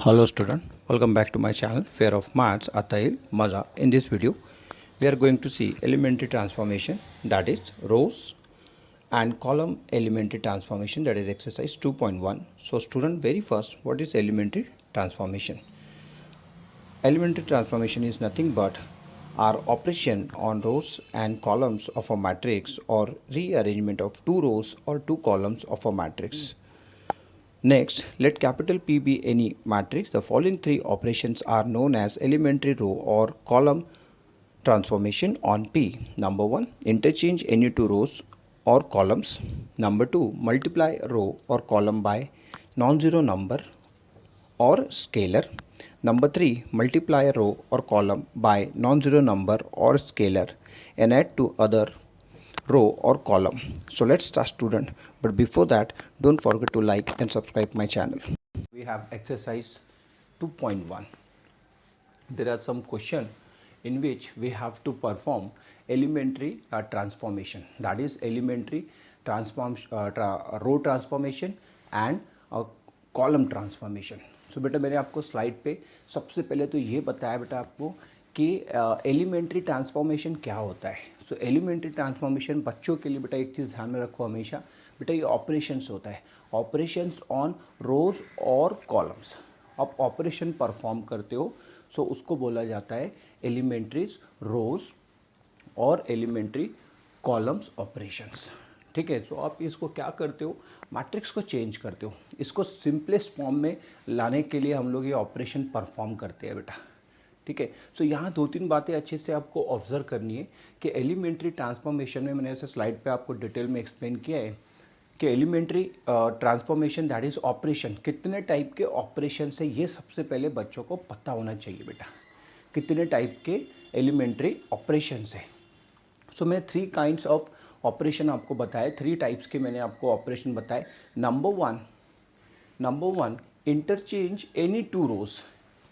Hello student, welcome back to my channel Fear of Maths Atahil Maza. In this video, we are going to see elementary transformation, that is rows and column elementary transformation, that is exercise 2.1. So student, very first, what is elementary transformation? Elementary transformation is nothing but our operation on rows and columns of a matrix or rearrangement of two rows or two columns of a matrix. Next, let capital P be any matrix. The following three operations are known as elementary row or column transformation on P. Number 1, interchange any two rows or columns. Number 2, multiply row or column by non-zero number or scalar. Number 3, multiply a row or column by non-zero number or scalar and add to other row or column. So let's start student, but before that don't forget to like and subscribe my channel. We have exercise 2.1. There are some questions in which we have to perform elementary transformation, that is elementary row transformation and column transformation. सो बेटा मैंने आपको slide पे सबसे पहले तो ये बताया बेटा आपको कि एलिमेंट्री ट्रांसफॉर्मेशन क्या होता है. सो एलिमेंट्री ट्रांसफॉर्मेशन बच्चों के लिए बेटा एक चीज़ ध्यान में रखो हमेशा, बेटा ये ऑपरेशंस होता है, ऑपरेशंस ऑन रोज और कॉलम्स. आप ऑपरेशन परफॉर्म करते हो सो उसको बोला जाता है एलिमेंट्री रोज और एलिमेंट्री कॉलम्स ऑपरेशंस. ठीक है, तो आप इसको क्या करते हो, मैट्रिक्स को चेंज करते हो, इसको सिंपलेस्ट फॉर्म में लाने के लिए हम लोग ये ऑपरेशन परफॉर्म करते हैं बेटा. ठीक है, सो यहाँ दो तीन बातें अच्छे से आपको ऑब्जर्व करनी है कि एलिमेंट्री ट्रांसफॉर्मेशन में मैंने ऐसे स्लाइड पे आपको डिटेल में एक्सप्लेन किया है कि elementary transformation that is operation, कितने टाइप के ऑपरेशन है ये सबसे पहले बच्चों को पता होना चाहिए बेटा, कितने टाइप के एलिमेंट्री ऑपरेशन है. सो मैंने थ्री काइंड्स ऑफ ऑपरेशन आपको बताए, थ्री टाइप्स के मैंने आपको ऑपरेशन बताए. Number one interchange any two rows.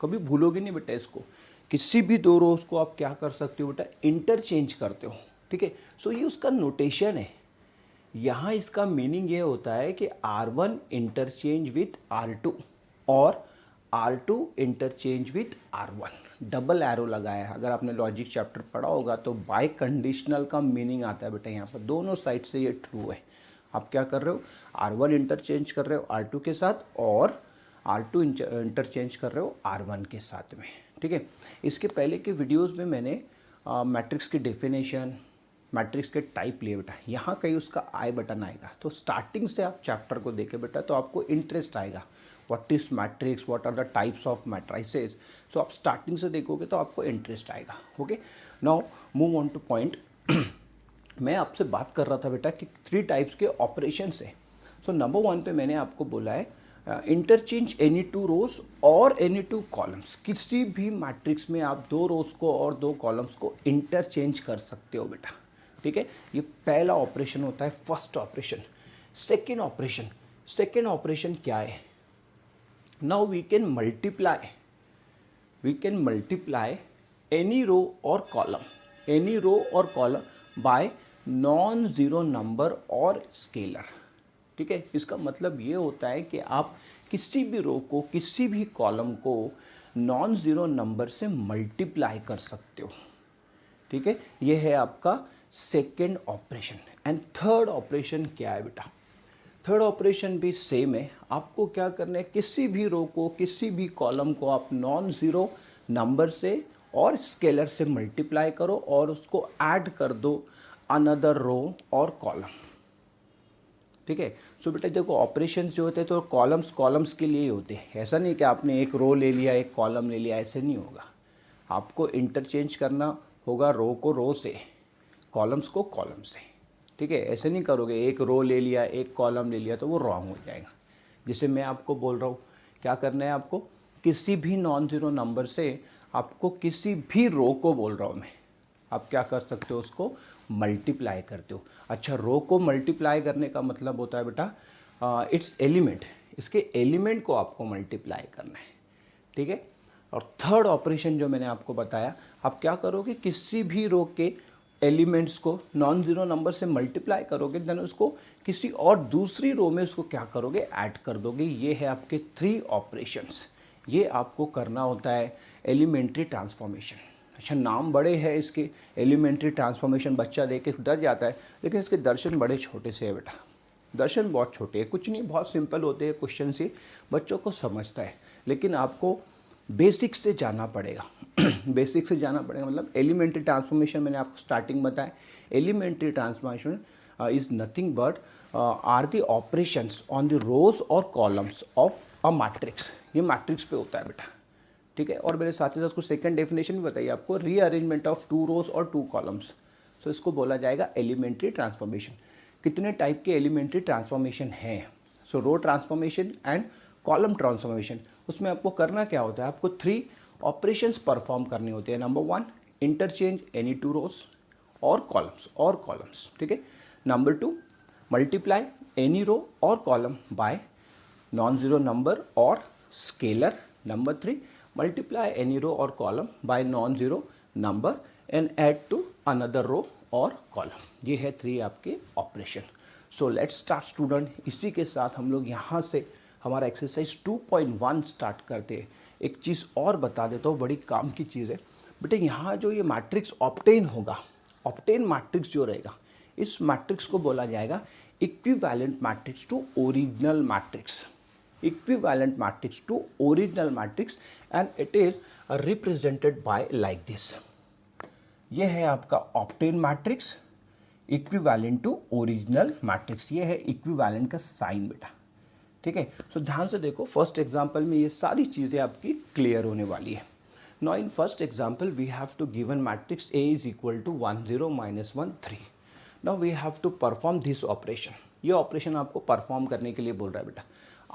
कभी भूलोगे नहीं बेटा इसको, किसी भी दो रोज को आप क्या कर सकते हो बेटा, इंटरचेंज करते हो. ठीक है, सो ये उसका नोटेशन है. यहाँ इसका मीनिंग ये होता है कि R1 इंटरचेंज विथ R2 और R2 interchange with R1. Double arrow लगाया है. अगर आपने लॉजिक चैप्टर पढ़ा होगा तो बाय कंडीशनल का मीनिंग आता है बेटा, यहाँ पर दोनों साइड से ये ट्रू है. आप क्या कर रहे हो, R1 इंटरचेंज कर रहे हो R2 के साथ और R2 इंटरचेंज कर रहे हो R1 के साथ में. ठीक है, इसके पहले के वीडियोस में मैंने मैट्रिक्स की डेफिनेशन, मैट्रिक्स के टाइप लिए बेटा. यहाँ कहीं उसका आई बटन आएगा, तो स्टार्टिंग से आप चैप्टर को देखें बेटा तो आपको इंटरेस्ट आएगा. What is matrix, what are the types of matrices. So आप स्टार्टिंग से देखोगे तो आपको इंटरेस्ट आएगा. Okay, now move on to point. मैं आपसे बात कर रहा था बेटा कि थ्री टाइप्स के ऑपरेशन है. सो नंबर वन पे मैंने आपको बोला है इंटरचेंज एनी टू रोज और एनी टू कॉलम्स. किसी भी मैट्रिक्स में आप दो रोज को और दो कॉलम्स को इंटरचेंज कर सकते हो बेटा. ठीक है, ये पहला ऑपरेशन होता है, फर्स्ट ऑपरेशन. सेकेंड ऑपरेशन क्या है, now we can multiply any row or column by non-zero number और scalar. ठीक है, इसका मतलब ये होता है कि आप किसी भी रो को, किसी भी कॉलम को नॉन ज़ीरो नंबर से मल्टीप्लाई कर सकते हो. ठीक है, ये है आपका second operation. And third operation क्या है बेटा, थर्ड ऑपरेशन भी सेम है. आपको क्या करना है, किसी भी रो को, किसी भी कॉलम को आप नॉन ज़ीरो नंबर से और स्केलर से मल्टीप्लाई करो और उसको ऐड कर दो अनदर रो और कॉलम. ठीक है, सो बेटा देखो ऑपरेशंस जो होते हैं तो कॉलम्स के लिए ही होते हैं. ऐसा नहीं कि आपने एक रो ले लिया, एक कॉलम ले लिया, ऐसे नहीं होगा. आपको इंटरचेंज करना होगा रो को रो से, कॉलम्स को कॉलम से. ठीक है, ऐसे नहीं करोगे, एक रो ले लिया, एक कॉलम ले लिया तो वो रॉन्ग हो जाएगा. जिसे मैं आपको बोल रहा हूँ क्या करना है, आपको किसी भी नॉन ज़ीरो नंबर से आपको किसी भी रो को बोल रहा हूँ मैं, आप क्या कर सकते हो, उसको मल्टीप्लाई करते हो. अच्छा, रो को मल्टीप्लाई करने का मतलब होता है बेटा इट्स एलिमेंट, इसके एलिमेंट को आपको मल्टीप्लाई करना है. ठीक है, और थर्ड ऑपरेशन जो मैंने आपको बताया, आप क्या करोगे, किसी भी रो के एलिमेंट्स को नॉन ज़ीरो नंबर से मल्टीप्लाई करोगे, देन उसको किसी और दूसरी रो में उसको क्या करोगे, ऐड कर दोगे. ये है आपके थ्री ऑपरेशंस. ये आपको करना होता है एलिमेंट्री ट्रांसफॉर्मेशन। अच्छा, नाम बड़े हैं इसके, एलिमेंट्री ट्रांसफॉर्मेशन, बच्चा देख के डर जाता है, लेकिन इसके दर्शन बड़े छोटे से है बेटा। दर्शन बहुत छोटे हैं, कुछ नहीं, बहुत सिंपल होते हैं क्वेश्चन से, बच्चों को समझता है, लेकिन आपको बेसिक्स से जाना पड़ेगा। बेसिक से जाना पड़ेगा मतलब एलिमेंट्री ट्रांसफॉर्मेशन मैंने आपको स्टार्टिंग बताया। Elementary transformation is nothing but are the operations on the rows और कॉलम्स ऑफ अ मैट्रिक्स। ये मैट्रिक्स पे होता है बेटा, ठीक है। और मेरे साथ ही साथ कुछ सेकंड डेफिनेशन भी बताइए आपको, रीअरेंजमेंट ऑफ 2 रोज और 2 कॉलम्स। सो इसको बोला जाएगा एलिमेंट्री ट्रांसफॉर्मेशन। कितने टाइप के एलिमेंट्री ट्रांसफॉर्मेशन हैं? सो रो ट्रांसफॉर्मेशन एंड कॉलम ट्रांसफॉर्मेशन। उसमें आपको करना क्या होता है, आपको 3 ऑपरेशंस परफॉर्म करने होते हैं। नंबर 1, इंटरचेंज एनी 2 रोज और कॉलम्स, ठीक है। नंबर 2, मल्टीप्लाई एनी रो और column by non zero number और scalar. Number 3, multiply any row और column by non zero number and add to another row और कॉलम। ये है 3 आपके operation. So let's start student. इसी के साथ हम लोग यहाँ से हमारा एक्सरसाइज 2.1 स्टार्ट करते हैं। एक चीज़ और बता देता हूँ, बड़ी काम की चीज़ है बेटे। यहाँ जो ये मैट्रिक्स ऑब्टेन होगा, ऑब्टेन मैट्रिक्स जो रहेगा, इस मैट्रिक्स को बोला जाएगा equivalent matrix to original matrix. Equivalent matrix to original matrix and it is represented by like this. ये है आपका obtain matrix equivalent to original matrix. ये है इक्विवेलेंट का साइन बेटा, ठीक है। सो ध्यान से देखो, फर्स्ट एग्जांपल में ये सारी चीज़ें आपकी क्लियर होने वाली है। Now in first example we have to given matrix A is equal to 1 0 -1 3। Now we have to perform this operation. ये ऑपरेशन आपको परफॉर्म करने के लिए बोल रहा है बेटा,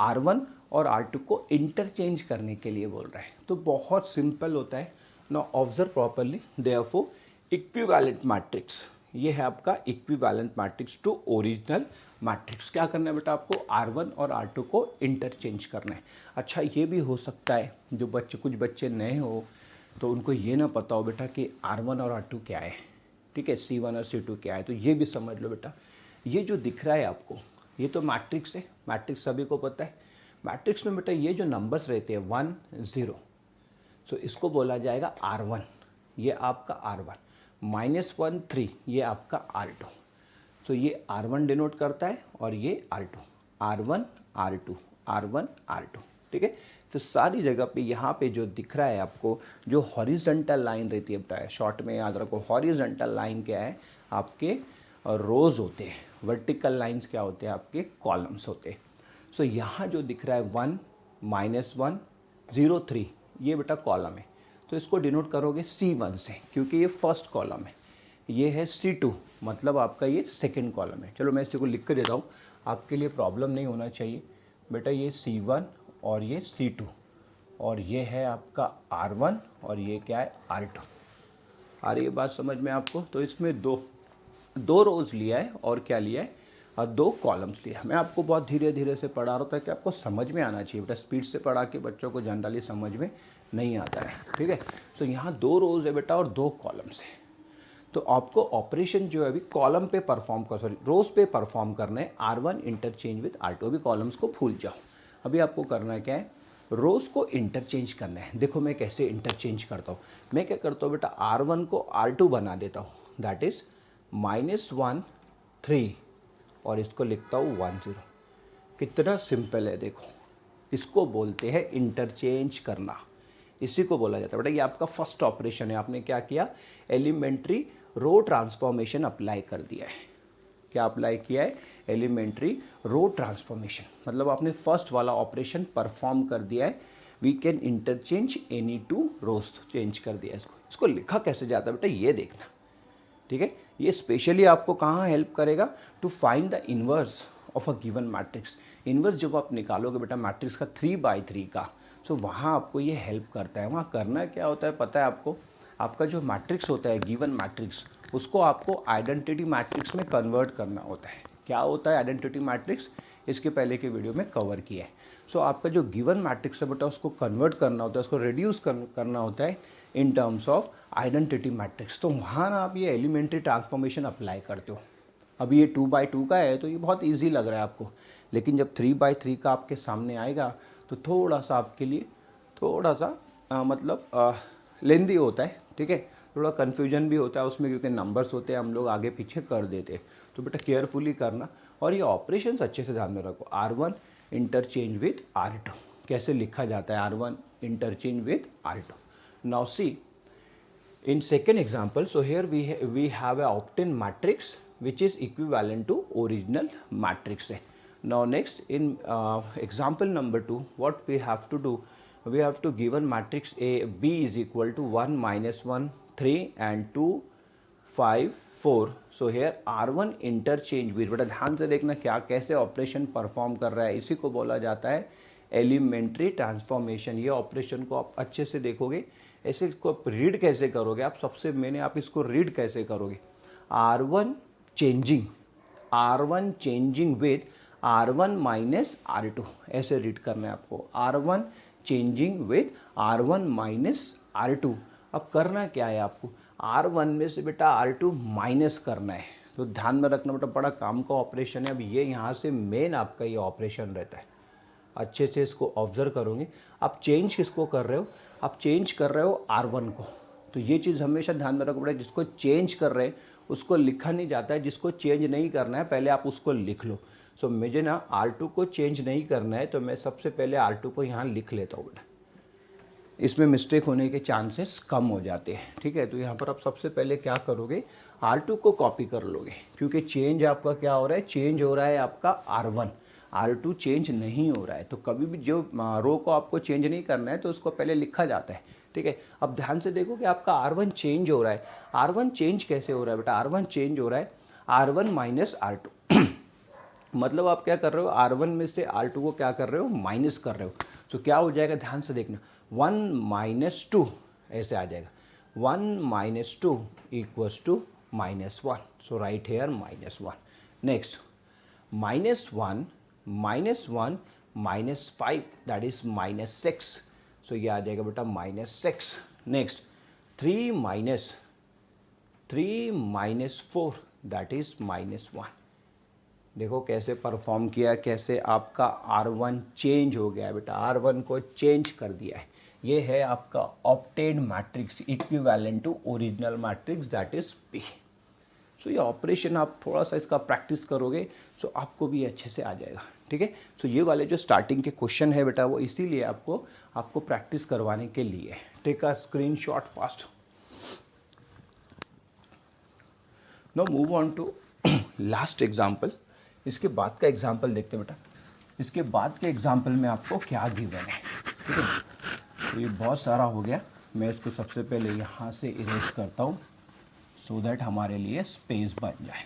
R1 और R2 को इंटरचेंज करने के लिए बोल रहा है। तो बहुत सिंपल होता है। Now observe properly, therefore equivalent matrix, ये है आपका equivalent matrix to original matrix. क्या करना है बेटा, आपको R1 और R2 को इंटरचेंज करना है। अच्छा, ये भी हो सकता है जो बच्चे, कुछ बच्चे नए हो तो उनको ये ना पता हो बेटा कि R1 और R2 क्या है, ठीक है, C1 और C2 क्या है। तो ये भी समझ लो बेटा, ये जो दिख रहा है आपको, ये तो मैट्रिक्स है। मैट्रिक्स सभी को पता है। मैट्रिक्स में बेटा ये जो नंबर्स रहते हैं 1 0, सो इसको बोला जाएगा R1, ये आपका R1, -1 3, ये आपका R2। सो ये R1 डिनोट करता है और ये R2, R1 R2, R1 R2, ठीक है। तो सारी जगह पे यहाँ पे जो दिख रहा है आपको, जो हॉरिजॉन्टल लाइन रहती है बेटा, शॉर्ट में याद रखो, हॉरिजॉन्टल लाइन क्या है, आपके रोज होते हैं। वर्टिकल लाइंस क्या होते हैं, आपके कॉलम्स होते हैं। सो यहाँ जो दिख रहा है 1 -1 0 3, ये बेटा कॉलम है। तो इसको डिनोट करोगे C1 से, क्योंकि ये फर्स्ट कॉलम है। ये है C2, मतलब आपका ये सेकंड कॉलम है। चलो मैं इसको लिख कर देता हूँ, आपके लिए प्रॉब्लम नहीं होना चाहिए बेटा। ये C1 और ये C2 और ये है आपका R1 और ये क्या है R2। आ रही है बात समझ में आपको? तो इसमें दो रोज लिया है और क्या लिया है, और 2 कॉलम्स लिया है। मैं आपको बहुत धीरे धीरे से पढ़ा रहा था कि आपको समझ में आना चाहिए बेटा। स्पीड से पढ़ा के बच्चों को जनरली समझ में नहीं आता है, ठीक है। सो यहाँ 2 रोज है बेटा और 2 कॉलम्स है। तो आपको ऑपरेशन जो है अभी कॉलम पे परफॉर्म कर, सॉरी रोज पे परफॉर्म करना है। R1 interchange with R2। अभी कॉलम्स को भूल जाओ, अभी आपको करना है क्या है, रोज को इंटरचेंज करना है। देखो मैं कैसे इंटरचेंज करता हूँ। मैं क्या करता हूँ बेटा, R1 को R2 बना देता हूँ, दैट इज -1 3 और इसको लिखता हूँ 1 0। कितना सिंपल है देखो, इसको बोलते हैं इंटरचेंज करना। इसी को बोला जाता है बेटा, ये आपका फर्स्ट ऑपरेशन है। आपने क्या किया, एलिमेंट्री रो ट्रांसफॉर्मेशन अप्लाई कर दिया है। क्या अप्लाई किया है, एलिमेंट्री रो ट्रांसफॉर्मेशन, मतलब आपने फर्स्ट वाला ऑपरेशन परफॉर्म कर दिया है। We can interchange any 2 rows, change कर दिया इसको लिखा कैसे जाता है बेटा, ये देखना, ठीक है। ये स्पेशली आपको कहाँ हेल्प करेगा, to find the inverse of a given matrix. Inverse जब आप निकालोगे बेटा मैट्रिक्स का 3/3 का, सो वहाँ आपको ये हेल्प करता है। वहाँ करना क्या होता है पता है आपको, आपका जो मैट्रिक्स होता है गिवन मैट्रिक्स, उसको आपको आइडेंटिटी मैट्रिक्स में कन्वर्ट करना होता है। क्या होता है आइडेंटिटी मैट्रिक्स, इसके पहले के वीडियो में कवर किया है। सो आपका जो गिवन मैट्रिक्स है बेटा, उसको कन्वर्ट करना होता है, उसको रिड्यूस करना होता है in terms of identity matrix. तो वहाँ ना आप ये एलिमेंट्री ट्रांसफॉर्मेशन अप्लाई करते हो। अभी ये 2/2 का है तो ये बहुत ईजी लग रहा है आपको, लेकिन जब 3/3 का आपके सामने आएगा तो थोड़ा सा आपके लिए थोड़ा सा मतलब लेंदी होता है, ठीक है, थोड़ा कन्फ्यूजन भी होता है उसमें क्योंकि नंबर्स होते हैं, हम लोग आगे पीछे कर देते हैं। तो बेटा केयरफुली करना और ये ऑपरेशंस अच्छे से ध्यान में रखो। R1 इंटरचेंज विथ R2 कैसे लिखा जाता है, R1 interchange with R2। Now see in second example, so here we have a octane matrix which is equivalent to original matrix. Now next in example number 2, what we have to do, we have to given matrix A B is equal to 1 minus 1 3 and 2 5 4. so here R1 interchange with, बेटा ध्यान से देखना क्या कैसे operation perform कर रहा है, इसी को बोला जाता है एलिमेंट्री ट्रांसफॉर्मेशन। ये ऑपरेशन को आप अच्छे से देखोगे, ऐसे इसको आप रीड कैसे करोगे, आप सबसे मैंने आप इसको रीड कैसे करोगे, R1 changing with R1 minus R2, ऐसे रीड करना है आपको, R1 changing with R1 minus R2। अब करना क्या है आपको, R1 में से बेटा R2 माइनस करना है, तो ध्यान में रखना बेटा बड़ा काम का ऑपरेशन है। अब ये यहाँ से मेन आपका ये ऑपरेशन रहता है, अच्छे से इसको ऑब्जर्व करोगे। आप चेंज किसको कर रहे हो, आप चेंज कर रहे हो R1 को, तो ये चीज़ हमेशा ध्यान में रखो बेटा, जिसको चेंज कर रहे हैं उसको लिखा नहीं जाता है, जिसको चेंज नहीं करना है पहले आप उसको लिख लो। सो मुझे ना R2 को चेंज नहीं करना है, तो मैं सबसे पहले R2 को यहाँ लिख लेता हूँ बेटा, इसमें मिस्टेक होने के चांसेस कम हो जाते हैं, ठीक है। तो यहाँ पर आप सबसे पहले क्या करोगे, R2 को कॉपी कर लोगे, क्योंकि चेंज आपका क्या हो रहा है, चेंज हो रहा है आपका R1, R2 चेंज नहीं हो रहा है। तो कभी भी जो रो को आपको चेंज नहीं करना है तो उसको पहले लिखा जाता है, ठीक है। अब ध्यान से देखो कि आपका R1 चेंज हो रहा है, R1 चेंज कैसे हो रहा है बेटा, R1 चेंज हो रहा है R1 माइनस R2 मतलब आप क्या कर रहे हो, R1 में से R2 को क्या कर रहे हो, माइनस कर रहे हो। तो क्या हो जाएगा, ध्यान से देखना, 1 माइनस 2 ऐसे आ जाएगा, 1 minus 2 equals to -1, so right here -1। Next -1 -5 that is -6, so ये आ जाएगा बेटा -6। Next 3 minus 4 that is -1। देखो कैसे परफॉर्म किया, कैसे आपका R1 चेंज हो गया है बेटा, R1 को चेंज कर दिया है। ये है आपका obtained matrix equivalent to original matrix that is P। So ये ऑपरेशन आप थोड़ा सा इसका प्रैक्टिस करोगे सो आपको भी अच्छे से आ जाएगा, ठीक है। सो ये वाले जो स्टार्टिंग के क्वेश्चन है बेटा वो इसीलिए आपको प्रैक्टिस करवाने के लिए। Take a screenshot fast. Now move on to last example. इसके बाद का एग्जाम्पल देखते हैं बेटा, इसके बाद के एग्जाम्पल में आपको क्या गिवन है, ठीक है। तो ये बहुत सारा हो गया, मैं इसको सबसे पहले यहाँ से इरेज करता हूँ सो दैट हमारे लिए स्पेस बन जाए।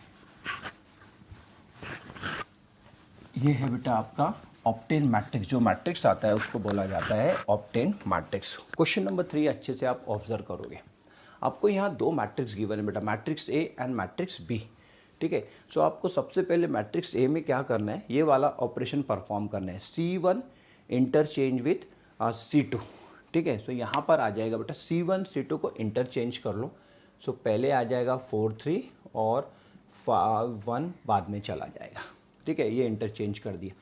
ये है बेटा आपका ऑब्टेन मैट्रिक्स, जो मैट्रिक्स आता है उसको बोला जाता है ऑब्टेन मैट्रिक्स। क्वेश्चन नंबर 3 अच्छे से आप ऑब्जर्व करोगे, आपको यहाँ दो मैट्रिक्स गिवन है बेटा, matrix A and matrix B, ठीक है। सो आपको सबसे पहले मैट्रिक्स ए में क्या करना है, ये वाला ऑपरेशन परफॉर्म करना है, C1 इंटरचेंज विथ C2, ठीक है। सो यहाँ पर आ जाएगा बेटा C1 C2 को इंटरचेंज कर लो। सो पहले आ जाएगा 4 3 और 1 बाद में चला जाएगा, ठीक है, ये इंटरचेंज कर दिया।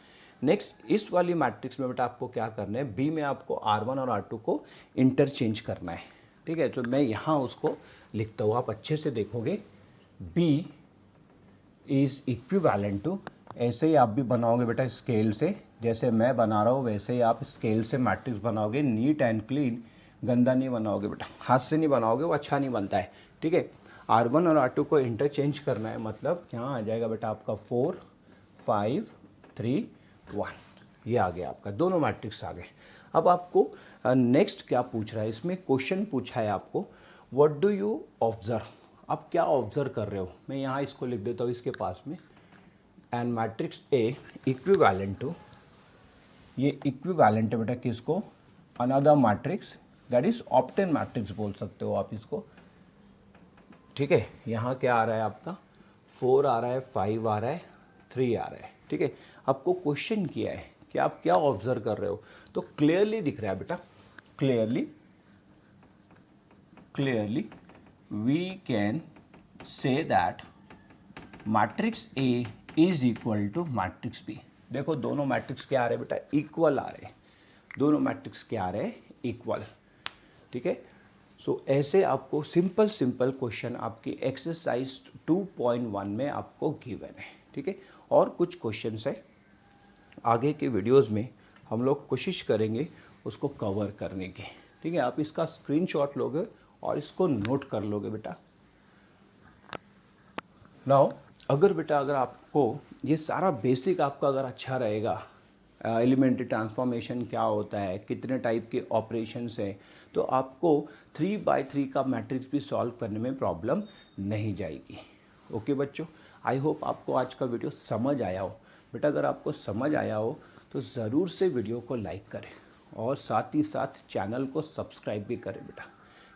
नेक्स्ट इस वाली मैट्रिक्स में बेटा आपको क्या करना है, बी में आपको R1 और R2 को इंटरचेंज करना है, ठीक है। तो मैं यहाँ उसको लिखता हूँ, आप अच्छे से देखोगे, B इज़ इक्विवेलेंट टू, ऐसे ही आप भी बनाओगे बेटा स्केल से, जैसे मैं बना रहा हूँ वैसे ही आप स्केल से मैट्रिक्स बनाओगे, नीट एंड क्लीन, गंदा नहीं बनाओगे बेटा, हाथ से नहीं बनाओगे वो अच्छा नहीं बनता है, ठीक है। R1 और R2 को इंटरचेंज करना है, मतलब यहाँ आ जाएगा बेटा आपका 4 5 3 1, ये आ गया आपका, दोनों मैट्रिक्स आ गए। अब आपको नेक्स्ट क्या पूछ रहा है, इसमें क्वेश्चन पूछा है आपको, व्हाट डू यू ऑब्जर्व, आप क्या ऑब्जर्व कर रहे हो। मैं यहाँ इसको लिख देता हूँ इसके पास में, and matrix A equivalent to, ये इक्विवेलेंट है बेटा किसको, another matrix that is obtain matrix बोल सकते हो आप इसको, ठीक है। यहाँ क्या आ रहा है आपका 4 आ रहा है, 5 आ रहा है, 3 आ रहा है, ठीक है। आपको क्वेश्चन किया है कि आप क्या ऑब्जर्व कर रहे हो, तो क्लियरली दिख रहा है बेटा, clearly we can say that matrix A is equal to matrix B। देखो दोनों मैट्रिक्स क्या आ रहे हैं बेटा, इक्वल आ रहे हैं, दोनों मैट्रिक्स क्या आ रहे हैं, इक्वल, ठीक है। सो ऐसे आपको सिंपल सिंपल क्वेश्चन आपकी एक्सरसाइज 2.1 में आपको गिवन है, ठीक है। और कुछ क्वेश्चंस है आगे के वीडियोस में हम लोग कोशिश करेंगे उसको कवर करने की, ठीक है। आप इसका स्क्रीनशॉट लोगे और इसको नोट कर लोगे बेटा। नाउ अगर आपको ये सारा बेसिक आपका अगर अच्छा रहेगा, एलिमेंट्री ट्रांसफॉर्मेशन क्या होता है, कितने टाइप के ऑपरेशंस हैं, तो आपको 3x3 का मैट्रिक्स भी सॉल्व करने में प्रॉब्लम नहीं जाएगी। ओके बच्चों, आई होप आपको आज का वीडियो समझ आया हो। बेटा अगर आपको समझ आया हो तो ज़रूर से वीडियो को लाइक करें और साथ ही साथ चैनल को सब्सक्राइब भी करें बेटा।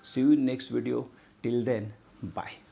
See you in next video, till then bye.